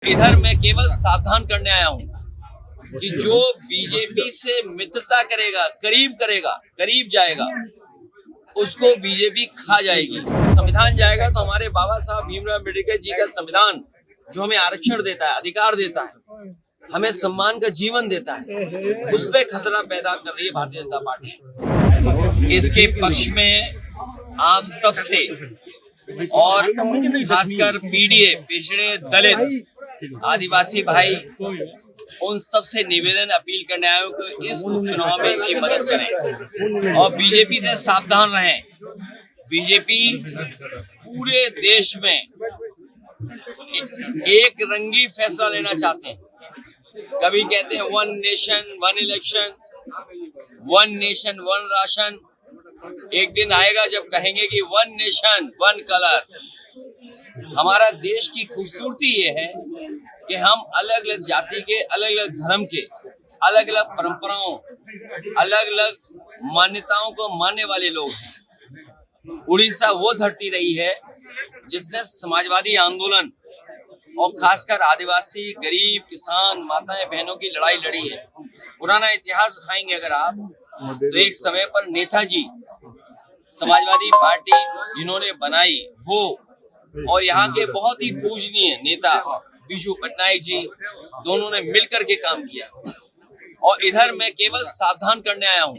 इधर मैं केवल सावधान करने आया हूं कि जो बीजेपी से मित्रता करेगा, करीब जाएगा, उसको बीजेपी खा जाएगी। संविधान जाएगा तो हमारे बाबा साहब भीमराव अम्बेडकर जी का संविधान जो हमें आरक्षण देता है, अधिकार देता है, हमें सम्मान का जीवन देता है, उस पर खतरा पैदा कर रही है भारतीय जनता पार्टी। इसके पक्ष में आप सबसे और खासकर पीडीए, पिछड़े दलित आदिवासी भाई, उन सबसे निवेदन अपील करने आए हो कि इस उपचुनाव में इनकी मदद करें और बीजेपी से सावधान रहें। बीजेपी पूरे देश में एक रंगी फैसला लेना चाहते हैं। कभी कहते हैं 1 नेशन 1 इलेक्शन, 1 नेशन 1 राशन। एक दिन आएगा जब कहेंगे कि 1 नेशन 1 कलर। हमारा देश की खूबसूरती ये है कि हम अलग अलग जाति के, अलग अलग धर्म के, अलग अलग परंपराओं, अलग अलग मान्यताओं को मानने वाले लोग हैं। उड़ीसा वो धरती रही है जिसने समाजवादी आंदोलन और खासकर आदिवासी, गरीब, किसान, माताएं बहनों की लड़ाई लड़ी है। पुराना इतिहास उठाएंगे अगर आप, तो एक समय पर नेताजी, समाजवादी पार्टी जिन्होंने बनाई वो, और यहाँ के बहुत ही पूजनीय नेता बिजू पटनायक जी, दोनों ने मिलकर के काम किया। और इधर मैं केवल सावधान करने आया हूं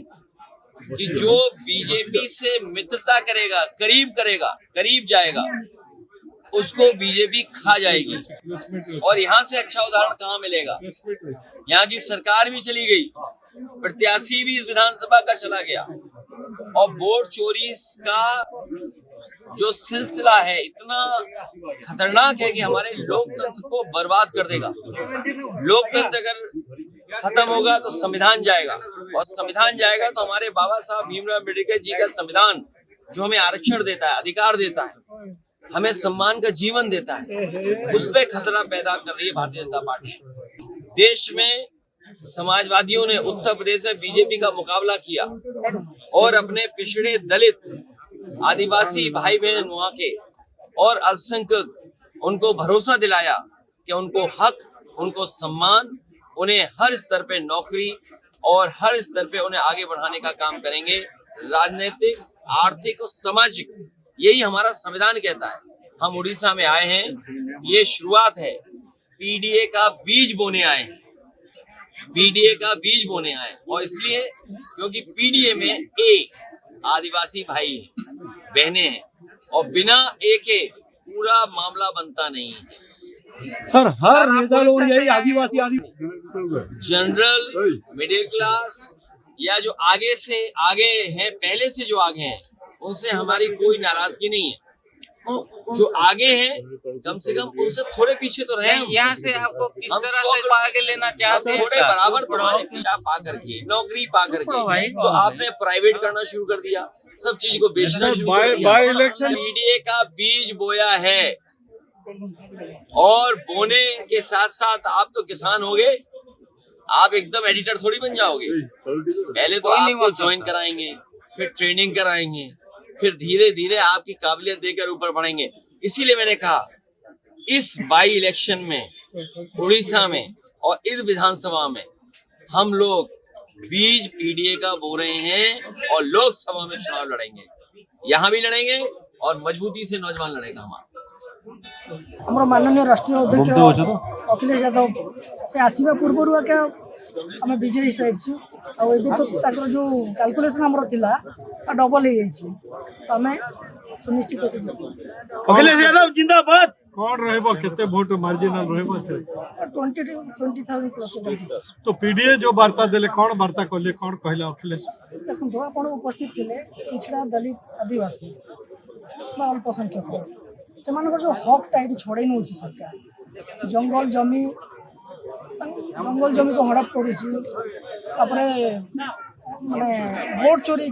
कि जो बीजेपी से मित्रता करेगा, करीब जाएगा, उसको बीजेपी खा जाएगी। और यहाँ से अच्छा उदाहरण कहाँ मिलेगा? यहाँ की सरकार भी चली गई, प्रत्याशी भी इस विधानसभा का चला गया, और वोट चोरी का जो सिलसिला है इतना खतरनाक है कि हमारे लोकतंत्र को बर्बाद कर देगा। लोकतंत्र अगर खत्म होगा तो संविधान जाएगा, और संविधान जाएगा तो हमारे बाबा साहब भीमराव अम्बेडकर जी का संविधान जो हमें आरक्षण देता है, अधिकार देता है, हमें सम्मान का जीवन देता है, उस पर खतरा पैदा कर रही है भारतीय जनता पार्टी। देश में समाजवादियों ने उत्तर प्रदेश में बीजेपी का मुकाबला किया और अपने पिछड़े दलित आदिवासी भाई बहन वहां के और अल्पसंख्यक, उनको भरोसा दिलाया कि उनको हक, उनको सम्मान, उन्हें हर स्तर पे नौकरी और हर स्तर पे उन्हें आगे बढ़ाने का काम करेंगे। राजनीतिक, आर्थिक और सामाजिक, यही हमारा संविधान कहता है। हम उड़ीसा में आए हैं, ये शुरुआत है। पीडीए का बीज बोने आए हैं, पीडीए का बीज बोने आए, और इसलिए क्योंकि पीडीए में आदिवासी भाई बहने हैं, और बिना ए के पूरा मामला बनता नहीं है। सर, हर नेता लोग यही आदिवासी जनरल, मिडिल क्लास या जो आगे से आगे हैं, पहले से जो आगे हैं, उनसे हमारी कोई नाराजगी नहीं है। जो आगे हैं कम से कम उनसे थोड़े पीछे तो रहे। यहाँ से आपको किस तरह से आगे लेना चाहते हैं? थोड़े बराबर तुम्हारे पीछा पा करके, नौकरी पा करके, तो आपने प्राइवेट करना शुरू कर दिया, सब चीज को बेचना शुरू कर दिया। पीडीए का बीज बोया है, और बोने के साथ साथ आप तो किसान हो गए, आप एकदम एडिटर थोड़ी बन जाओगे। पहले तो आपको ज्वाइन कराएंगे, फिर ट्रेनिंग कराएंगे, फिर धीरे धीरे आपकी काबिलियत देकर ऊपर बढ़ेंगे। इसीलिए मैंने कहा इस बाई इलेक्शन में उड़ीसा में और इस विधानसभा में हम लोग बीज पीडीए का बो रहे हैं, और लोकसभा में चुनाव लड़ेंगे, यहाँ भी लड़ेंगे और मजबूती से नौजवान लड़ेगा। हमारा माननीय राष्ट्रीय अध्यक्ष अखिलेश यादव से आसवा पूर्व आम विजयी सारी तो जो कैलकुलेशन आम डबल हो जाए, सुनिश्चित अखिलेश यादव जिंदाबाद। कौन रहबो, केते वोट मार्जिनल रहबो? 20,000 प्लस। तो पीडीए जो वार्ता देले, कौन वार्ता कहले, कौन कहला अखिलेश? देखो आपण उपस्थित थिले पिछड़ा दलित आदिवासी अल्पसंख्यक से जो हक टाइट छड़े नौ सरकार, जंगल जमी को हड़प करुच्ची, माने वोट चोरी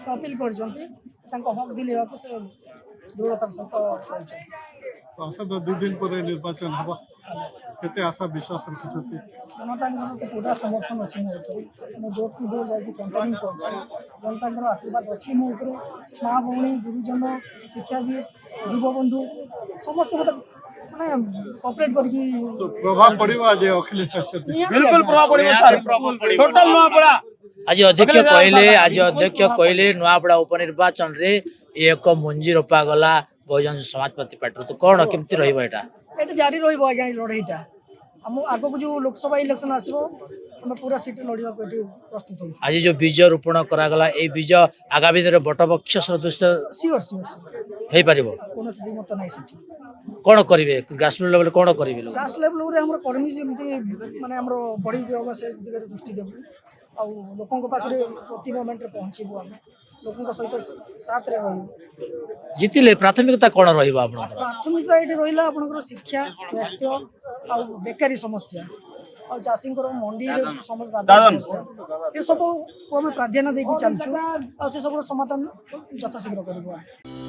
अपील कर हक दिले दृढ़तार सहित। आशा 2 दिन पर निर्वाचन हवा, केते आशा विश्वास रखुछथि? जनता तो पूरा समर्थन अच्छी मो डोर टू डोर जाकि कैंपेनिंग कर जनता आशीर्वाद अच्छी मो माँ भौणी गुरुजन शिक्षाविद युव बंधु समस्त मतलब माने कोऑपरेट करके तो प्रभाव पड़िबो आज अखिलेश आसते बिल्कुल प्रभाव पड़िबो सर टोटल नुआपड़ा आज अध्यक्ष कहले नुआपड़ा उपनिर्वाचन रे एक मुंजी रोपा गला बहुजन समाज पार्टी पार्टी तो कौन केमती रहिबो एटा ये जारी रही आज्ञा लड़ईटा आम आग को जो लोकसभा इलेक्शन आसो आम पूरा सीट लड़वा को प्रस्तुत हो आज जो बीज रोपण करागला ए बीज आगामी दिन बटपक्ष सदस्य सियोर सियोर हे पारिबो कौन से मत नहीं सेठी कौन करिवे ग्रासरूट लेवल कौन करिवे लोग क्लास लेवल रे हमर कर्मी जेमती माने हमर बड़ी व्यवसाय दिगरे दृष्टि देबु आ लोकन को पाखरे प्रति मोमेंट रे पहुंचीबु हम लोकन को सहित साथ रे रहू जीतिले प्राथमिकता कौन रहिबो आपनकर प्राथमिकता ये रहा आपंकर शिक्षा स्वास्थ्य आ बेकारी समस्या और चाषी मंडी समस्या ये सब को आम प्राधान्य देकी चलचु आ से सब समाधान यथाशीघ्र कर